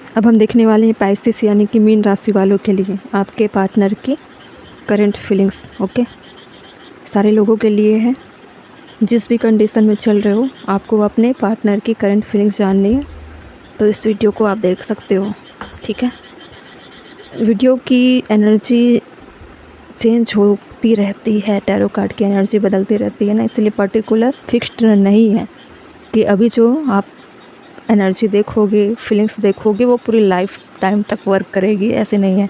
अब हम देखने वाले हैं पाइसेस यानी कि मीन राशि वालों के लिए आपके पार्टनर की करंट फीलिंग्स। ओके, सारे लोगों के लिए है। जिस भी कंडीशन में चल रहे हो, आपको अपने पार्टनर की करंट फीलिंग्स जाननी है तो इस वीडियो को आप देख सकते हो। ठीक है, वीडियो की एनर्जी चेंज होती रहती है, टैरो कार्ड की एनर्जी बदलती रहती है ना, इसलिए पर्टिकुलर फिक्स्ड नहीं है कि अभी जो आप एनर्जी देखोगे, फीलिंग्स देखोगे, वो पूरी लाइफ टाइम तक वर्क करेगी, ऐसे नहीं है।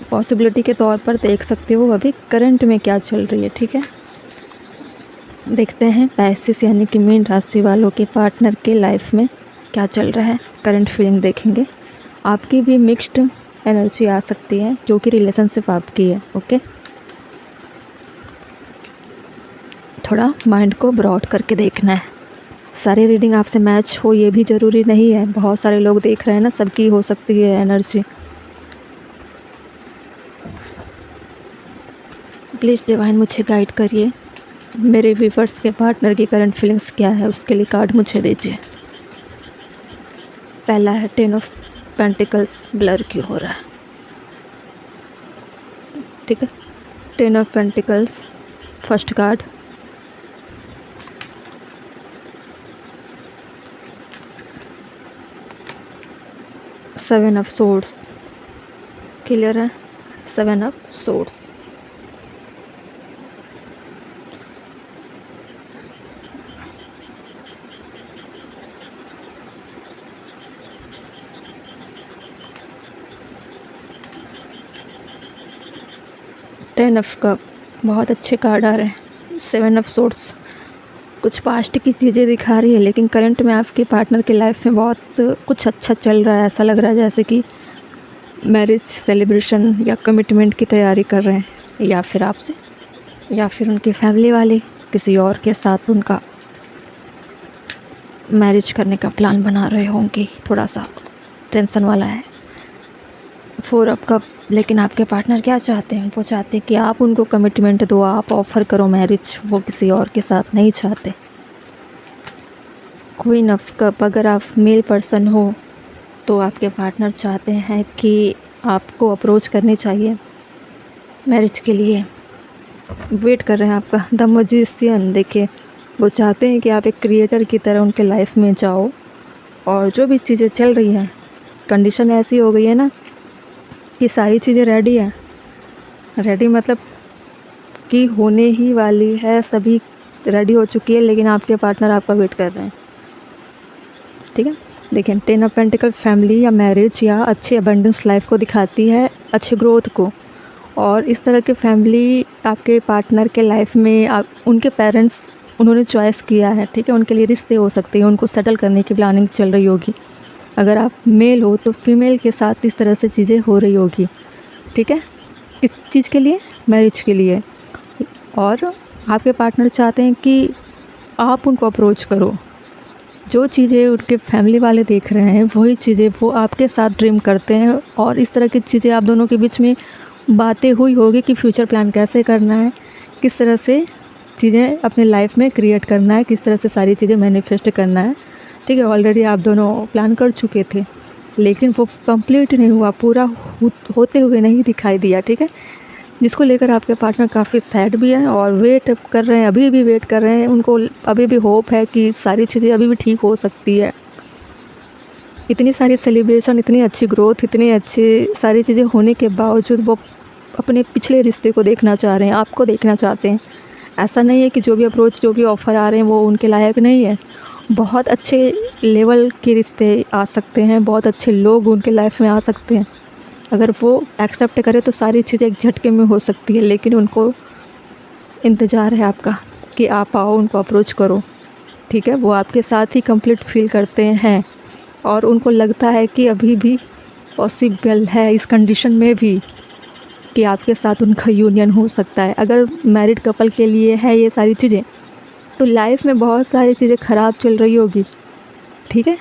पॉसिबिलिटी के तौर पर देख सकते हो अभी करंट में क्या चल रही है। ठीक है, देखते हैं पाइसेस यानी कि मीन राशि वालों के पार्टनर के लाइफ में क्या चल रहा है। करंट फीलिंग देखेंगे, आपकी भी मिक्स्ड एनर्जी आ सकती है जो कि रिलेशनशिप आपकी है। ओके, थोड़ा माइंड को ब्रॉड करके देखना है। सारी रीडिंग आपसे मैच हो ये भी ज़रूरी नहीं है, बहुत सारे लोग देख रहे हैं ना, सबकी हो सकती है एनर्जी। प्लीज़ डिवाइन मुझे गाइड करिए, मेरे व्यूअर्स के पार्टनर की करंट फीलिंग्स क्या है उसके लिए कार्ड मुझे दीजिए। पहला है 10 ऑफ पेंटिकल्स, ब्लर क्यों हो रहा है? ठीक है, 10 of pentacles first card, seven of swords clear है, seven of swords, ten of cup, बहुत अच्छे कार्ड आ रहे हैं। सेवन ऑफ सोर्ड्स कुछ पास्ट की चीज़ें दिखा रही है, लेकिन करंट में आपके पार्टनर की लाइफ में बहुत कुछ अच्छा चल रहा है। ऐसा लग रहा है जैसे कि मैरिज सेलिब्रेशन या कमिटमेंट की तैयारी कर रहे हैं, या फिर आपसे या फिर उनकी फैमिली वाले किसी और के साथ उनका मैरिज करने का प्लान बना रहे होंगे। थोड़ा सा टेंशन वाला है। फोर ऑफ कप, लेकिन आपके पार्टनर क्या चाहते हैं? वो चाहते हैं कि आप उनको कमिटमेंट दो, आप ऑफ़र करो मैरिज, वो किसी और के साथ नहीं चाहते। क्वीन ऑफ कप, अगर आप मेल पर्सन हो तो आपके पार्टनर चाहते हैं कि आपको अप्रोच करनी चाहिए मैरिज के लिए, वेट कर रहे हैं आपका। द मैजिशियन, देखिए वो चाहते हैं कि आप एक क्रिएटर की तरह उनके लाइफ में जाओ, और जो भी चीज़ें चल रही हैं, कंडीशन ऐसी हो गई है ना कि सारी चीज़ें रेडी है। रेडी मतलब कि होने ही वाली है, सभी रेडी हो चुकी है, लेकिन आपके पार्टनर आपका वेट कर रहे हैं। ठीक है, देखिए 10 ऑफ पेंटिकल फैमिली या मैरिज या अच्छी अबंडेंस लाइफ को दिखाती है, अच्छे ग्रोथ को। और इस तरह की फैमिली आपके पार्टनर के लाइफ में उनके पेरेंट्स उन्होंने चॉइस किया है। ठीक है, उनके लिए रिश्ते हो सकते हैं, उनको सेटल करने की प्लानिंग चल रही होगी। अगर आप मेल हो तो फीमेल के साथ इस तरह से चीज़ें हो रही होगी। ठीक है, इस चीज़ के लिए, मैरिज के लिए। और आपके पार्टनर चाहते हैं कि आप उनको अप्रोच करो। जो चीज़ें उनके फैमिली वाले देख रहे हैं वही चीज़ें वो आपके साथ ड्रीम करते हैं, और इस तरह की चीज़ें आप दोनों के बीच में बातें हुई होगी कि फ्यूचर प्लान कैसे करना है, किस तरह से चीज़ें अपने लाइफ में क्रिएट करना है, किस तरह से सारी चीज़ें मैनिफेस्ट करना है। ठीक है, ऑलरेडी आप दोनों प्लान कर चुके थे, लेकिन वो कंप्लीट नहीं हुआ, पूरा होते हुए नहीं दिखाई दिया। ठीक है, जिसको लेकर आपके पार्टनर काफ़ी सैड भी हैं और वेट कर रहे हैं, अभी भी वेट कर रहे हैं। उनको अभी भी होप है कि सारी चीज़ें अभी भी ठीक हो सकती है। इतनी सारी सेलिब्रेशन, इतनी अच्छी ग्रोथ, इतनी अच्छी सारी चीज़ें होने के बावजूद वो अपने पिछले रिश्ते को देखना चाह रहे हैं, आपको देखना चाहते हैं। ऐसा नहीं है कि जो भी अप्रोच, जो भी ऑफ़र आ रहे हैं वो उनके लायक नहीं है। बहुत अच्छे लेवल के रिश्ते आ सकते हैं, बहुत अच्छे लोग उनके लाइफ में आ सकते हैं। अगर वो एक्सेप्ट करे तो सारी चीज़ें एक झटके में हो सकती है, लेकिन उनको इंतज़ार है आपका कि आप आओ, उनको अप्रोच करो। ठीक है, वो आपके साथ ही कंप्लीट फील करते हैं, और उनको लगता है कि अभी भी पॉसिबल है इस कंडीशन में भी कि आपके साथ उनका यूनियन हो सकता है। अगर मैरिड कपल के लिए है ये सारी चीज़ें, तो लाइफ में बहुत सारी चीज़ें ख़राब चल रही होगी। ठीक है,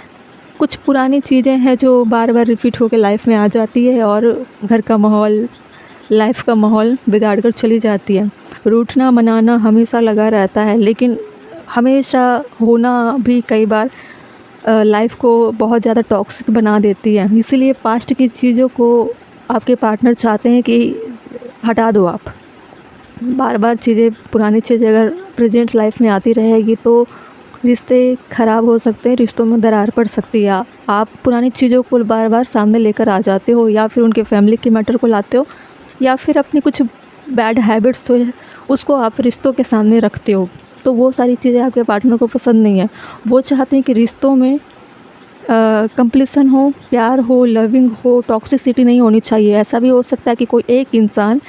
कुछ पुरानी चीज़ें हैं जो बार बार रिपीट होकर लाइफ में आ जाती है, और घर का माहौल, लाइफ का माहौल बिगाड़ कर चली जाती है। रूठना मनाना हमेशा लगा रहता है, लेकिन हमेशा होना भी कई बार लाइफ को बहुत ज़्यादा टॉक्सिक बना देती है। इसीलिए पास्ट की चीज़ों को आपके पार्टनर चाहते हैं कि हटा दो आप। बार बार चीज़ें, पुरानी चीज़ें अगर प्रेजेंट लाइफ में आती रहेगी तो रिश्ते ख़राब हो सकते हैं, रिश्तों में दरार पड़ सकती है। आप पुरानी चीज़ों को बार बार सामने लेकर आ जाते हो, या फिर उनके फैमिली के मैटर को लाते हो, या फिर अपनी कुछ बैड हैबिट्स हो उसको आप रिश्तों के सामने रखते हो। तो वो सारी चीज़ें आपके पार्टनर को पसंद नहीं है। वो चाहते हैं कि रिश्तों में कंप्लीसन हो, प्यार हो, लविंग हो, टॉक्सिसिटी नहीं होनी चाहिए। ऐसा भी हो सकता है कि कोई एक इंसान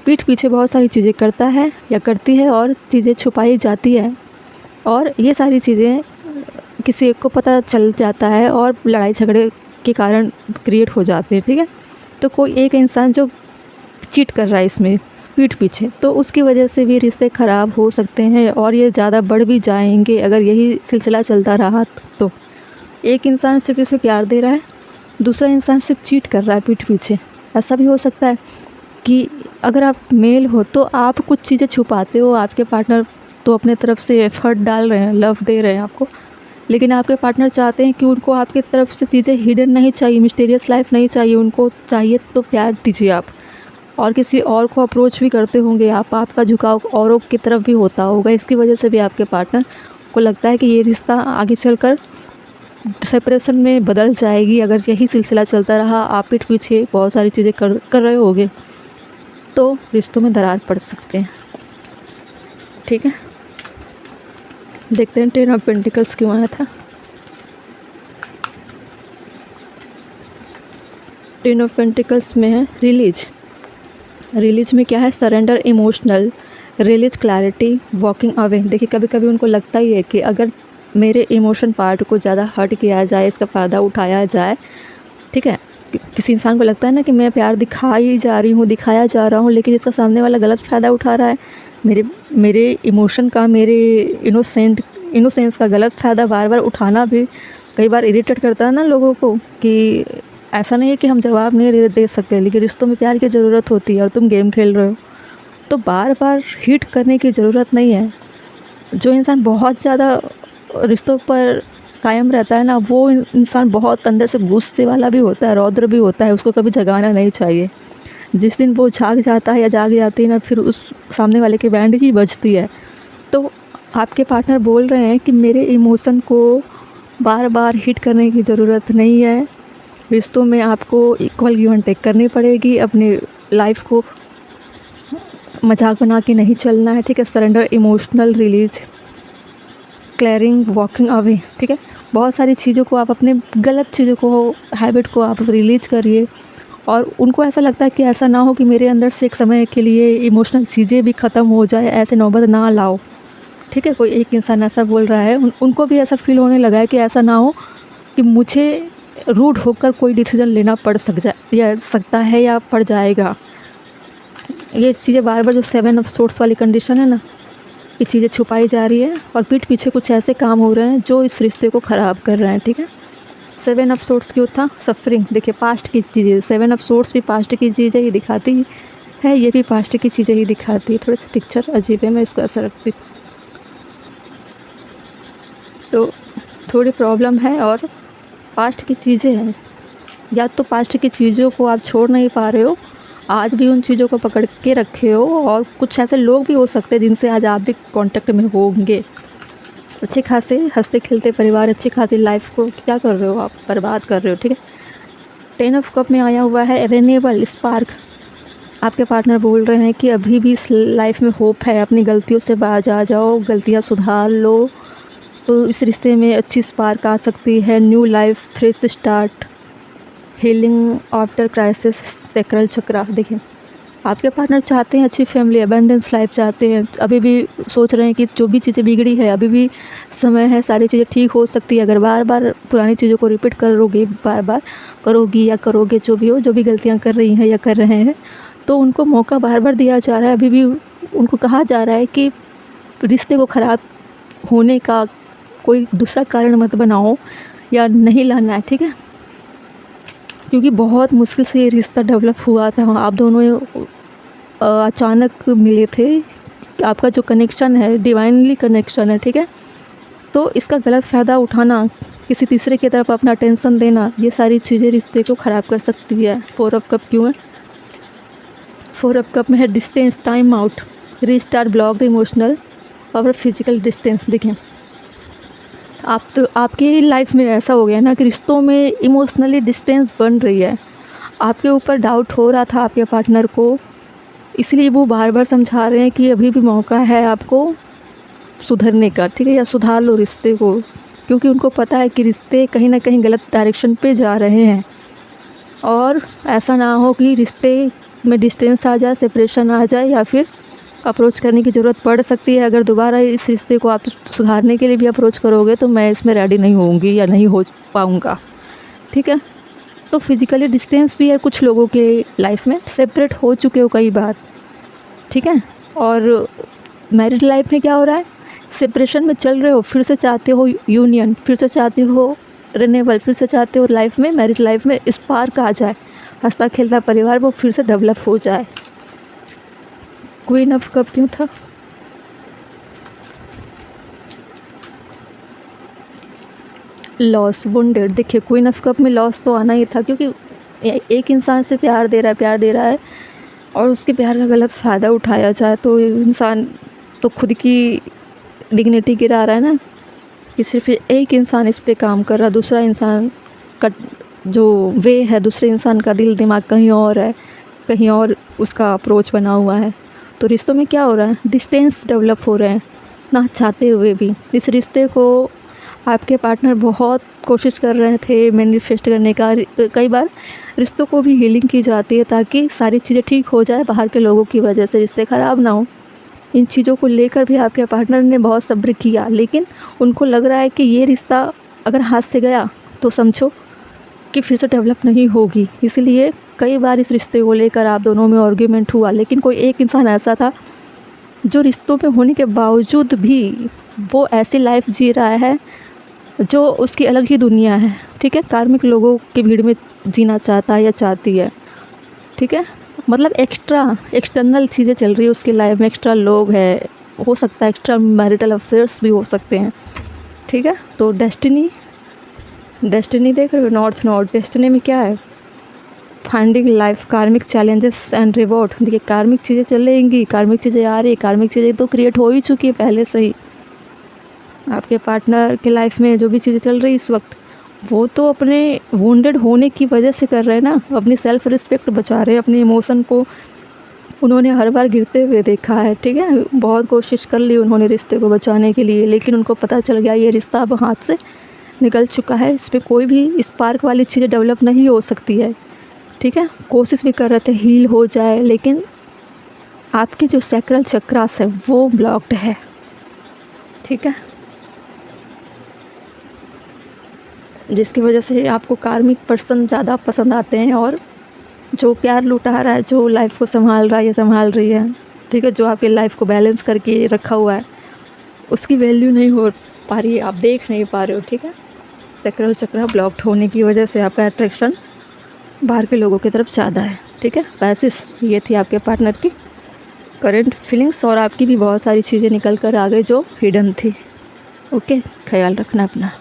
पीठ पीछे बहुत सारी चीज़ें करता है या करती है और चीज़ें छुपाई जाती है, और ये सारी चीज़ें किसी एक को पता चल जाता है और लड़ाई झगड़े के कारण क्रिएट हो जाते हैं, ठीक है। तो कोई एक इंसान जो चीट कर रहा है इसमें पीठ पीछे, तो उसकी वजह से भी रिश्ते ख़राब हो सकते हैं और ये ज़्यादा बढ़ भी जाएंगे अगर यही सिलसिला चलता रहा तो। एक इंसान सिर्फ इसे प्यार दे रहा है, दूसरा इंसान सिर्फ चीट कर रहा है पीठ पीछे। ऐसा भी हो सकता है कि अगर आप मेल हो तो आप कुछ चीज़ें छुपाते हो, आपके पार्टनर तो अपने तरफ से एफ़र्ट डाल रहे हैं, लव दे रहे हैं आपको, लेकिन आपके पार्टनर चाहते हैं कि उनको आपकी तरफ से चीज़ें हिडन नहीं चाहिए, मिस्टीरियस लाइफ नहीं चाहिए, उनको चाहिए तो प्यार दीजिए आप। और किसी और को अप्रोच भी करते होंगे आप, आपका झुकाव औरों की तरफ भी होता होगा, इसकी वजह से भी आपके पार्टनर को लगता है कि ये रिश्ता आगे चलकर सेपरेशन में बदल जाएगी। अगर यही सिलसिला चलता रहा, आप पीठ पीछे बहुत सारी चीज़ें कर रहे होगे, तो रिश्तों में दरार पड़ सकते हैं, ठीक है। देखते हैं 10 ऑफ पेंटिकल्स क्यों आया था। 10 ऑफ पेंटिकल्स में है रिलीज। रिलीज में क्या है? Surrender, emotional release, clarity, walking away. देखिए कभी कभी उनको लगता ही है कि अगर मेरे इमोशन पार्ट को ज़्यादा हर्ट किया जाए, इसका फ़ायदा उठाया जाए, ठीक है। किसी इंसान को लगता है ना कि मैं प्यार दिखाई जा रही हूँ, दिखाया जा रहा हूँ, लेकिन इसका सामने वाला गलत फ़ायदा उठा रहा है, मेरे इमोशन का, मेरे इनोसेंस का गलत फ़ायदा बार बार उठाना भी कई बार इरिटेट करता है ना लोगों को। कि ऐसा नहीं है कि हम जवाब नहीं दे सकते, लेकिन रिश्तों में प्यार की ज़रूरत होती है और तुम गेम खेल रहे हो, तो बार बार हिट करने की ज़रूरत नहीं है। जो इंसान बहुत ज़्यादा रिश्तों पर कायम रहता है ना, वो इंसान बहुत अंदर से गुस्से वाला भी होता है, रौद्र भी होता है, उसको कभी जगाना नहीं चाहिए। जिस दिन वो जाग जाता है या जाग जाती है ना, फिर उस सामने वाले की बैंड ही बजती है। तो आपके पार्टनर बोल रहे हैं कि मेरे इमोशन को बार बार हिट करने की ज़रूरत नहीं है, रिश्तों में आपको इक्वल गिव एंड टेक करनी पड़ेगी, अपनी लाइफ को मजाक बना के नहीं चलना है, ठीक है। Surrender, emotional release, clearing, walking away, ठीक है। बहुत सारी चीज़ों को आप, अपने गलत चीज़ों को, हैबिट को आप रिलीज करिए, और उनको ऐसा लगता है कि ऐसा ना हो कि मेरे अंदर से एक समय के लिए इमोशनल चीज़ें भी ख़त्म हो जाए, ऐसे नौबत ना लाओ, ठीक है। कोई एक इंसान ऐसा बोल रहा है, उनको भी ऐसा फील होने लगा है कि ऐसा ना हो कि मुझे रूड होकर कोई डिसीजन लेना पड़ सकता है या पड़ जाएगा। ये चीज़ें बार बार, जो 7 ऑफ सोर्ड्स वाली कंडीशन है ना, ये चीज़ें छुपाई जा रही है और पीठ पीछे कुछ ऐसे काम हो रहे हैं जो इस रिश्ते को ख़राब कर रहे हैं, ठीक है। 7 ऑफ सोर्ड्स क्यों था? सफरिंग। देखिए पास्ट की चीज़ें, 7 ऑफ सोर्ड्स भी पास्ट की चीज़ें ही दिखाती है, ये भी पास्ट की चीज़ें ही दिखाती है। थोड़ी सी पिक्चर अजीब है, मैं इसको ऐसा रखती हूँ तो थोड़ी प्रॉब्लम है, और पास्ट की चीज़ें हैं, या तो पास्ट की चीज़ों को आप छोड़ नहीं पा रहे हो, आज भी उन चीज़ों को पकड़ के रखे हो, और कुछ ऐसे लोग भी हो सकते हैं जिनसे आज आप भी कांटेक्ट में होंगे। अच्छे खासे हंसते खेलते परिवार, अच्छी खासी लाइफ को क्या कर रहे हो आप? बर्बाद कर रहे हो, ठीक है। 10 ऑफ कप में आया हुआ है रिन्यूएबल, स्पार्क। आपके पार्टनर बोल रहे हैं कि अभी भी इस लाइफ में होप है, अपनी गलतियों से बाज आ जाओ, गलतियाँ सुधार लो, तो इस रिश्ते में अच्छी स्पार्क आ सकती है। New life, fresh start, healing after crisis, sacral chakra. देखिए आपके पार्टनर चाहते हैं अच्छी फैमिली, अबेंडेंस लाइफ चाहते हैं, अभी भी सोच रहे हैं कि जो भी चीज़ें बिगड़ी है अभी भी समय है, सारी चीज़ें ठीक हो सकती है। अगर बार बार पुरानी चीज़ों को रिपीट करोगे, बार बार करोगी या करोगे, जो भी हो, जो भी गलतियाँ कर रही हैं या कर रहे हैं, तो उनको मौका बार बार दिया जा रहा है। अभी भी उनको कहा जा रहा है कि रिश्ते को ख़राब होने का कोई दूसरा कारण मत बनाओ या नहीं लाना है, ठीक है। क्योंकि बहुत मुश्किल से ये रिश्ता डेवलप हुआ था, आप दोनों अचानक मिले थे, आपका जो कनेक्शन है डिवाइनली कनेक्शन है, ठीक है। तो इसका गलत फ़ायदा उठाना किसी तीसरे की तरफ अपना अटेंशन देना, ये सारी चीज़ें रिश्ते को ख़राब कर सकती है। 4 ऑफ कप क्यों है? 4 ऑफ कप में है distance, time out, restart, blocked, emotional और फिजिकल डिस्टेंस। देखिए आप तो आपकी लाइफ में ऐसा हो गया ना कि रिश्तों में इमोशनली डिस्टेंस बन रही है। आपके ऊपर डाउट हो रहा था आपके पार्टनर को, इसलिए वो बार बार समझा रहे हैं कि अभी भी मौका है आपको सुधरने का, ठीक है, या सुधार लो रिश्ते को, क्योंकि उनको पता है कि रिश्ते कहीं ना कहीं गलत डायरेक्शन पे जा रहे हैं। और ऐसा ना हो कि रिश्ते में डिस्टेंस आ जाए, सेपरेशन आ जाए, या फिर अप्रोच करने की ज़रूरत पड़ सकती है। अगर दोबारा इस रिश्ते को आप सुधारने के लिए भी अप्रोच करोगे तो मैं इसमें रेडी नहीं होंगी या नहीं हो पाऊँगा, ठीक है। तो फिज़िकली डिस्टेंस भी है कुछ लोगों के लाइफ में, सेपरेट हो चुके हो कई बार, ठीक है। और मैरिड लाइफ में क्या हो रहा है, सेपरेशन में चल रहे हो, फिर से चाहते हो यूनियन, फिर से चाहते हो रिन्यूअल, फिर से चाहते हो लाइफ में, मैरिड लाइफ में स्पार्क आ जाए, हंसता खेलता परिवार वो फिर से डेवलप हो जाए। क्वीन ऑफ कप क्यों था? Loss, wounded. देखिए क्वीन ऑफ कप में लॉस तो आना ही था, क्योंकि एक इंसान से प्यार दे रहा है और उसके प्यार का गलत फ़ायदा उठाया जाए तो इंसान तो खुद की डिग्निटी गिरा रहा है ना, कि सिर्फ एक इंसान इस पे काम कर रहा है, दूसरा इंसान का जो वे है, दूसरे इंसान का दिल दिमाग कहीं और है, कहीं और उसका अप्रोच बना हुआ है। तो रिश्तों में क्या हो रहा है, डिस्टेंस डेवलप हो रहे हैं ना चाहते हुए भी। इस रिश्ते को आपके पार्टनर बहुत कोशिश कर रहे थे मैनिफेस्ट करने का। कई बार रिश्तों को भी हीलिंग की जाती है ताकि सारी चीज़ें ठीक हो जाए, बाहर के लोगों की वजह से रिश्ते ख़राब ना हो। इन चीज़ों को लेकर भी आपके पार्टनर ने बहुत सब्र किया, लेकिन उनको लग रहा है कि ये रिश्ता अगर हाथ से गया तो समझो कि फिर से डेवलप नहीं होगी। इसलिए कई बार इस रिश्ते को लेकर आप दोनों में आर्ग्यूमेंट हुआ, लेकिन कोई एक इंसान ऐसा था जो रिश्तों में होने के बावजूद भी वो ऐसी लाइफ जी रहा है जो उसकी अलग ही दुनिया है, ठीक है। कार्मिक लोगों की भीड़ में जीना चाहता है या चाहती है, ठीक है। मतलब एक्सटर्नल चीज़ें चल रही है उसकी लाइफ में, एक्स्ट्रा लोग है, हो सकता है एक्स्ट्रा मैरिटल अफेयर्स भी हो सकते हैं, ठीक है। तो डेस्टिनी देख रहे हो, नॉर्थ डेस्टिनी में क्या है, फाइंडिंग लाइफ, कार्मिक चैलेंजेस एंड रिवॉर्ड। देखिए कार्मिक चीज़ें चलेंगी, कार्मिक चीज़ें आ रही, कार्मिक चीज़ें तो क्रिएट हो ही चुकी है पहले से ही। आपके पार्टनर के लाइफ में जो भी चीज़ें चल रही इस वक्त, वो तो अपने वुंडेड होने की वजह से कर रहे हैं ना, अपनी सेल्फ रिस्पेक्ट बचा रहे हैं, अपने इमोशन को उन्होंने हर बार गिरते हुए देखा है, ठीक है। बहुत कोशिश कर ली उन्होंने रिश्ते को बचाने के लिए, लेकिन उनको पता चल गया ये रिश्ता अब हाथ से निकल चुका है, इस पर कोई भी स्पार्क वाली चीज़ें डेवलप नहीं हो सकती है, ठीक है। कोशिश भी कर रहे थे हील हो जाए, लेकिन आपके जो सैक्रल चक्रास है वो ब्लॉक्ड है, ठीक है, जिसकी वजह से आपको कार्मिक पर्सन ज़्यादा पसंद आते हैं, और जो प्यार लुटा रहा है, जो लाइफ को संभाल रहा है या संभाल रही है, ठीक है, जो आपकी लाइफ को बैलेंस करके रखा हुआ है, उसकी वैल्यू नहीं हो पा रही है, आप देख नहीं पा रहे हो, ठीक है। सैक्रल चक्र ब्लॉक्ड होने की वजह से आपका अट्रैक्शन बाहर के लोगों की तरफ ज़्यादा है, ठीक है। पैसिस, ये थी आपके पार्टनर की करंट फीलिंग्स, और आपकी भी बहुत सारी चीज़ें निकल कर आ गई जो हिडन थी। ओके, ख्याल रखना अपना।